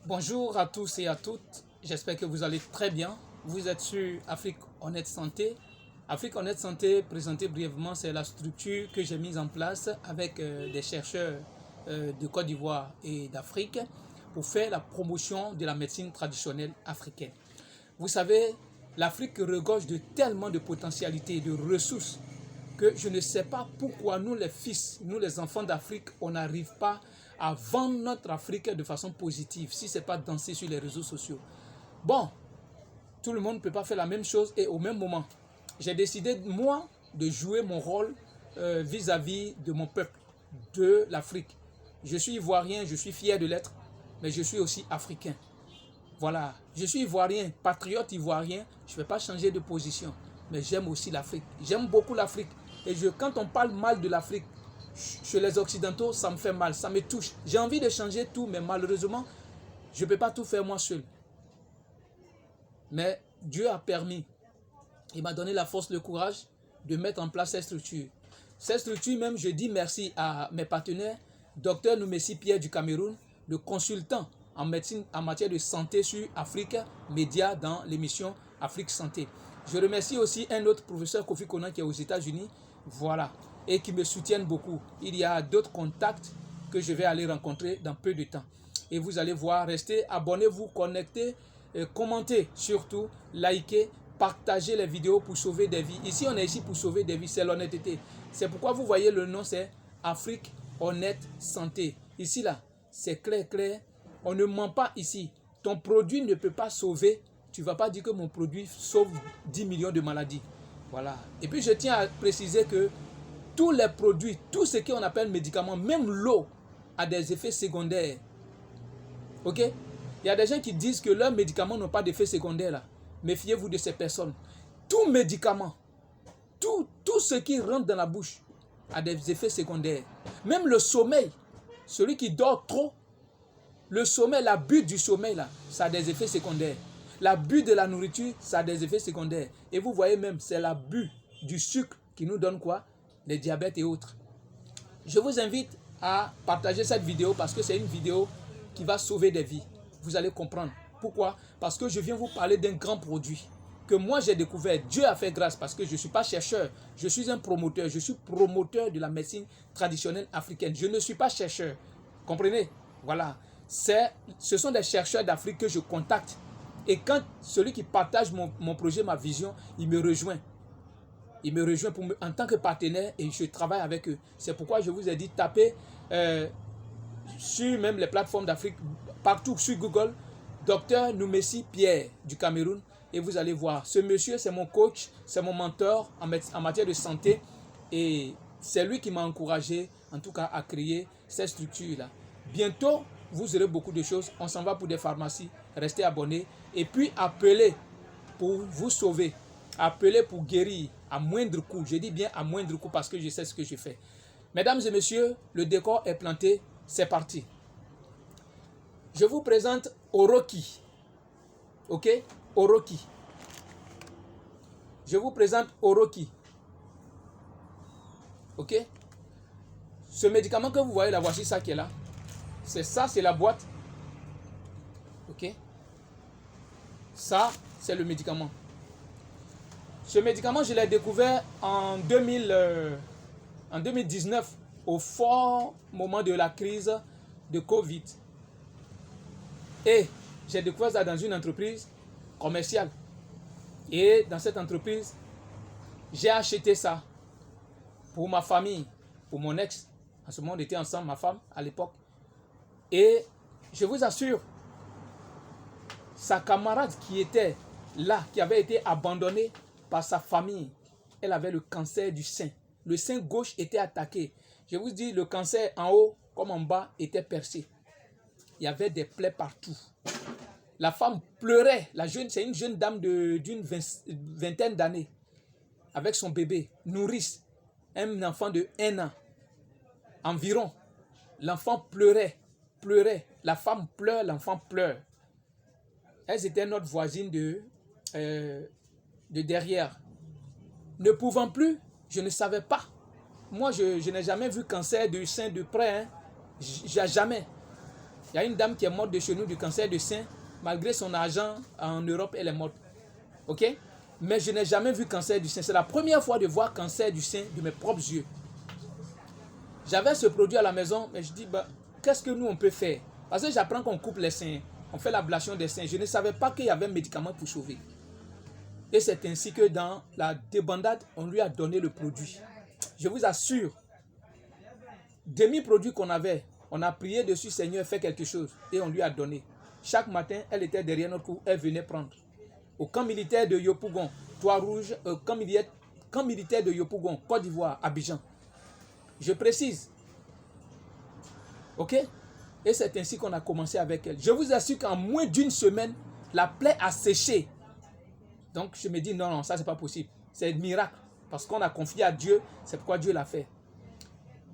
Bonjour à tous et à toutes, j'espère que vous allez très bien. Vous êtes sur Afrique Honnête Santé. Afrique Honnête Santé, présenté brièvement, c'est la structure que j'ai mise en place avec des chercheurs de Côte d'Ivoire et d'Afrique pour faire la promotion de la médecine traditionnelle africaine. Vous savez, l'Afrique regorge de tellement de potentialités, de ressources, que je ne sais pas pourquoi nous les fils, nous les enfants d'Afrique, on n'arrive pas à vendre notre Afrique de façon positive, si ce n'est pas danser sur les réseaux sociaux. Bon, tout le monde ne peut pas faire la même chose et au même moment. J'ai décidé, moi, de jouer mon rôle vis-à-vis de mon peuple, de l'Afrique. Je suis ivoirien, je suis fier de l'être, mais je suis aussi africain. Voilà, je suis ivoirien, patriote ivoirien, je ne vais pas changer de position, mais j'aime aussi l'Afrique. J'aime beaucoup l'Afrique. Et quand on parle mal de l'Afrique, chez les Occidentaux, ça me fait mal, ça me touche. J'ai envie de changer tout, mais malheureusement, je ne peux pas tout faire moi seul. Mais Dieu a permis, il m'a donné la force, le courage de mettre en place cette structure. Cette structure même, je dis merci à mes partenaires, Dr Noumessi Pierre du Cameroun, le consultant en médecine, en matière de santé sur Afrique Média dans l'émission Afrique Santé. Je remercie aussi un autre professeur, Kofi Konan, qui est aux États-Unis, voilà, et qui me soutiennent beaucoup. Il y a d'autres contacts que je vais aller rencontrer dans peu de temps. Et vous allez voir, restez, abonnez-vous, connectez, commentez surtout, likez, partagez les vidéos pour sauver des vies. Ici, on est ici pour sauver des vies, c'est l'honnêteté. C'est pourquoi vous voyez le nom, c'est Afrique Honnête Santé. Ici, là, c'est clair, clair. On ne ment pas ici. Ton produit ne peut pas sauver. Tu ne vas pas dire que mon produit sauve 10 millions de maladies. Voilà. Et puis, je tiens à préciser que tous les produits, tout ce qu'on appelle médicaments, même l'eau, a des effets secondaires. Ok? Il y a des gens qui disent que leurs médicaments n'ont pas d'effets secondaires là. Méfiez-vous de ces personnes. Tout médicament, tout ce qui rentre dans la bouche a des effets secondaires. Même le sommeil, celui qui dort trop, le sommeil, l'abus du sommeil, là, ça a des effets secondaires. L'abus de la nourriture, ça a des effets secondaires. Et vous voyez même, c'est l'abus du sucre qui nous donne quoi? Les diabètes et autres. Je vous invite à partager cette vidéo parce que c'est une vidéo qui va sauver des vies. Vous allez comprendre. Pourquoi? Parce que je viens vous parler d'un grand produit que moi j'ai découvert. Dieu a fait grâce parce que je ne suis pas chercheur. Je suis un promoteur. Je suis promoteur de la médecine traditionnelle africaine. Je ne suis pas chercheur. Comprenez? Voilà. Ce sont des chercheurs d'Afrique que je contacte. Et quand celui qui partage mon projet, ma vision, il me rejoint. Il me rejoint en tant que partenaire et je travaille avec eux. C'est pourquoi je vous ai dit, tapez sur même les plateformes d'Afrique, partout sur Google, Dr Noumessi Pierre du Cameroun, et vous allez voir. Ce monsieur, c'est mon coach, c'est mon mentor en matière de santé et c'est lui qui m'a encouragé, en tout cas, à créer cette structure-là. Bientôt, vous aurez beaucoup de choses. On s'en va pour des pharmacies. Restez abonnés et puis appelez pour vous sauver. Appelez pour guérir à moindre coût. Je dis bien à moindre coût parce que je sais ce que je fais. Mesdames et messieurs, le décor est planté. C'est parti. Je vous présente Oroki. Ok? Oroki. Je vous présente Oroki. Ok? Ce médicament que vous voyez là, voici ça qui est là. C'est ça, c'est la boîte. Ok? Ça, c'est le médicament. Ce médicament, je l'ai découvert en 2019, au fort moment de la crise de Covid. Et j'ai découvert ça dans une entreprise commerciale. Et dans cette entreprise, j'ai acheté ça pour ma famille, pour mon ex. En ce moment, on était ensemble, ma femme, à l'époque. Et je vous assure, sa camarade qui était là, qui avait été abandonnée par sa famille, elle avait le cancer du sein. Le sein gauche était attaqué. Je vous dis, le cancer en haut comme en bas était percé. Il y avait des plaies partout. La femme pleurait. C'est une jeune dame d'une vingtaine d'années, avec son bébé, nourrice, un enfant de 1 an environ. L'enfant pleurait. La femme pleure, l'enfant pleure. Elles étaient notre voisine de derrière. Ne pouvant plus, je ne savais pas. Moi, je n'ai jamais vu cancer du sein de près. Hein. Jamais. Il y a une dame qui est morte de chez nous du cancer du sein. Malgré son argent en Europe, elle est morte. Ok? Mais je n'ai jamais vu cancer du sein. C'est la première fois de voir cancer du sein de mes propres yeux. J'avais ce produit à la maison, mais je dis, bah, qu'est-ce que nous on peut faire? Parce que j'apprends qu'on coupe les seins, on fait l'ablation des seins. Je ne savais pas qu'il y avait un médicament pour sauver. Et c'est ainsi que dans la débandade, on lui a donné le produit. Je vous assure, demi-produit qu'on avait, on a prié dessus, Seigneur, fais quelque chose. Et on lui a donné. Chaque matin, elle était derrière notre cou, elle venait prendre. Au camp militaire de Yopougon, Trois-Rouges, camp militaire de Yopougon, Côte d'Ivoire, Abidjan. Je précise. Ok? Et c'est ainsi qu'on a commencé avec elle. Je vous assure qu'en moins d'une semaine, la plaie a séché. Donc je me dis, non, ça c'est pas possible. C'est un miracle. Parce qu'on a confié à Dieu, c'est pourquoi Dieu l'a fait.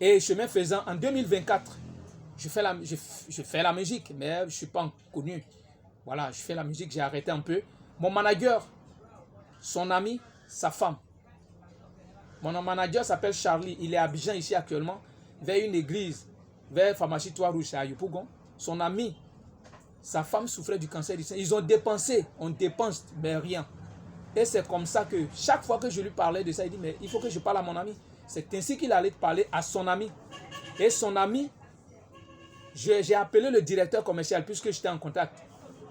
Et chemin faisant, en 2024, je fais la musique, mais je ne suis pas connu. Voilà, je fais la musique, j'ai arrêté un peu. Mon manager, son ami, sa femme. Mon manager s'appelle Charlie, il est à Abidjan ici actuellement, vers une église, vers pharmacie Trois-Rouges à Yopougon. Son ami, sa femme souffrait du cancer du sein. Ils ont dépensé, on dépense, mais rien. Et c'est comme ça que chaque fois que je lui parlais de ça, il dit, mais il faut que je parle à mon ami. C'est ainsi qu'il allait parler à son ami. Et son ami, j'ai appelé le directeur commercial puisque j'étais en contact.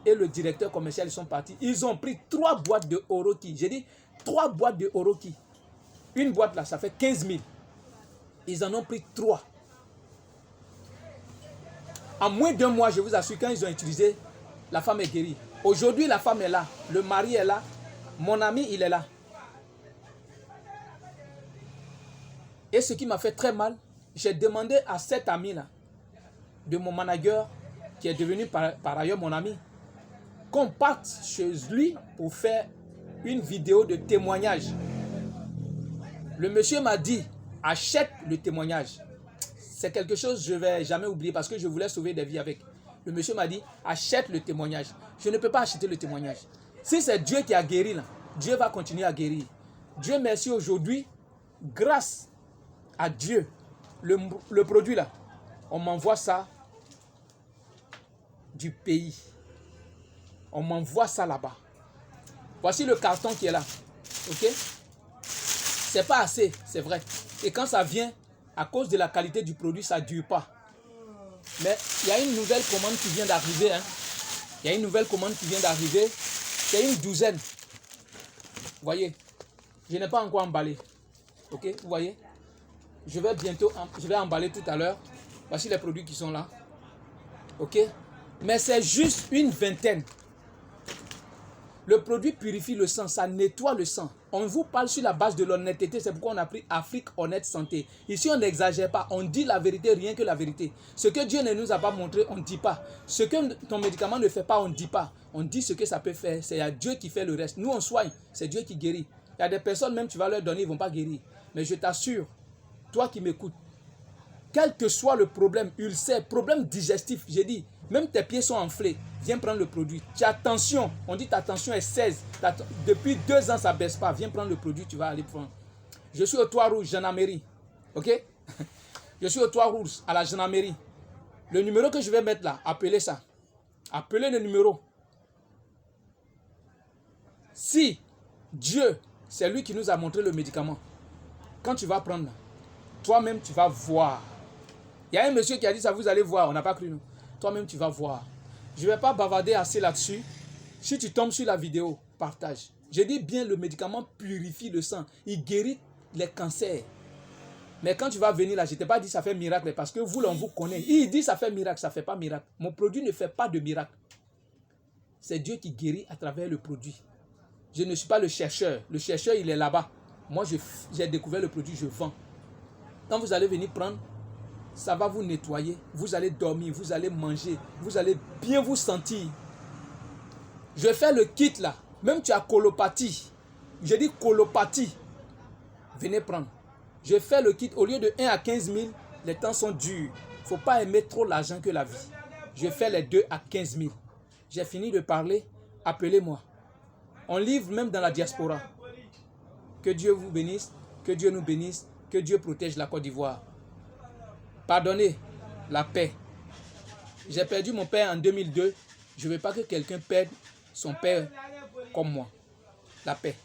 Et le directeur commercial, ils sont partis. Ils ont pris 3 boîtes de Oroki. J'ai dit 3 boîtes de Oroki. Une boîte là, ça fait 15 000. Ils en ont pris 3. En moins d'1 mois, je vous assure, quand ils ont utilisé, la femme est guérie. Aujourd'hui, la femme est là. Le mari est là. Mon ami, il est là. Et ce qui m'a fait très mal, j'ai demandé à cet ami-là, de mon manager, qui est devenu par ailleurs mon ami, qu'on parte chez lui pour faire une vidéo de témoignage. Le monsieur m'a dit, achète le témoignage. C'est quelque chose que je ne vais jamais oublier parce que je voulais sauver des vies avec. Le monsieur m'a dit, achète le témoignage. Je ne peux pas acheter le témoignage. Si c'est Dieu qui a guéri là, Dieu va continuer à guérir. Dieu merci aujourd'hui, grâce à Dieu, le produit là, on m'envoie ça du pays. On m'envoie ça là-bas. Voici le carton qui est là. Ok? C'est pas assez, c'est vrai. Et quand ça vient, à cause de la qualité du produit, ça ne dure pas. Mais il y a une nouvelle commande qui vient d'arriver. Hein. Il y a une nouvelle commande qui vient d'arriver. C'est une 12. Vous voyez? Je n'ai pas encore emballé. Ok? Vous voyez? Je vais emballer tout à l'heure. Voici les produits qui sont là. Ok? Mais c'est juste une 20. Le produit purifie le sang, ça nettoie le sang. On vous parle sur la base de l'honnêteté, c'est pourquoi on a pris Afrique Honnête Santé. Ici, on n'exagère pas, on dit la vérité, rien que la vérité. Ce que Dieu ne nous a pas montré, on ne dit pas. Ce que ton médicament ne fait pas, on ne dit pas. On dit ce que ça peut faire, c'est à Dieu qui fait le reste. Nous, on soigne, c'est Dieu qui guérit. Il y a des personnes, même tu vas leur donner, ils ne vont pas guérir. Mais je t'assure, toi qui m'écoutes, quel que soit le problème, ulcère, problème digestif, j'ai dit, même tes pieds sont enflés, viens prendre le produit. Tu as tension, on dit ta tension est 16. Depuis 2 ans, ça ne baisse pas. Viens prendre le produit, tu vas aller prendre. Je suis au Trois-Rouges, gendarmerie. Ok? Je suis au Trois-Rouges, à la gendarmerie. Le numéro que je vais mettre là, appelez ça. Appelez le numéro. Si Dieu, c'est lui qui nous a montré le médicament, quand tu vas prendre, toi-même, tu vas voir. Il y a un monsieur qui a dit ça, vous allez voir, on n'a pas cru nous. Toi-même, tu vas voir. Je ne vais pas bavarder assez là-dessus. Si tu tombes sur la vidéo, partage. Je dis bien, le médicament purifie le sang. Il guérit les cancers. Mais quand tu vas venir là, je ne t'ai pas dit ça fait miracle parce que vous, là, on vous connaît. Il dit ça fait miracle, ça ne fait pas miracle. Mon produit ne fait pas de miracle. C'est Dieu qui guérit à travers le produit. Je ne suis pas le chercheur. Le chercheur, il est là-bas. Moi, j'ai découvert le produit, je vends. Quand vous allez venir prendre, ça va vous nettoyer, vous allez dormir, vous allez manger, vous allez bien vous sentir. Je fais le kit là, même tu as colopathie, je dis colopathie, venez prendre. Je fais le kit, au lieu de 1 à 15 000, les temps sont durs. Il ne faut pas aimer trop l'argent que la vie. Je fais les 2 à 15 000. J'ai fini de parler, appelez-moi. On livre même dans la diaspora. Que Dieu vous bénisse, que Dieu nous bénisse, que Dieu protège la Côte d'Ivoire. Pardonnez la paix. J'ai perdu mon père en 2002. Je ne veux pas que quelqu'un perde son père comme moi. La paix.